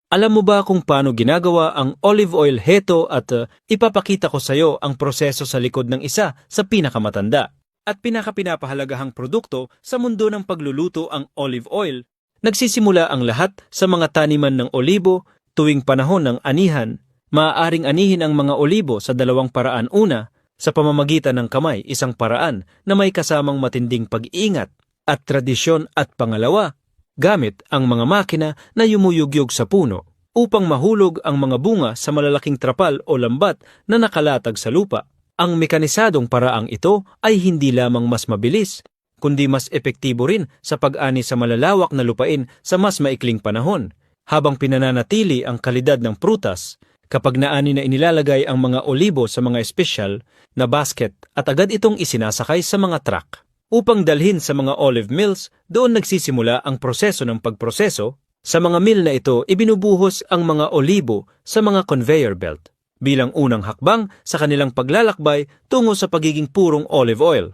Alam mo ba kung paano ginagawa ang olive oil heto at ipapakita ko sa iyo ang proseso sa likod ng isa sa pinakamatanda at pinakapahalagahang produkto sa mundo ng pagluluto, ang olive oil. Nagsisimula ang lahat sa mga taniman ng olibo tuwing panahon ng anihan. Maaaring anihin ang mga olibo sa dalawang paraan. Una, sa pamamagitan ng kamay, isang paraan na may kasamang matinding pag-iingat at tradisyon, at pangalawa, gamit ang mga makina na yumuyugyog sa puno upang mahulog ang mga bunga sa malalaking trapal o lambat na nakalatag sa lupa. Ang mekanisadong paraang ito ay hindi lamang mas mabilis, kundi mas epektibo rin sa pag-ani sa malalawak na lupain sa mas maikling panahon, habang pinananatili ang kalidad ng prutas. Kapag naani na inilalagay ang mga olibo sa mga espesyal na basket at agad itong isinasakay sa mga truck upang dalhin sa mga olive mills, doon nagsisimula ang proseso ng pagproseso. Sa mga mill na ito, ibinubuhos ang mga olibo sa mga conveyor belt bilang unang hakbang sa kanilang paglalakbay tungo sa pagiging purong olive oil.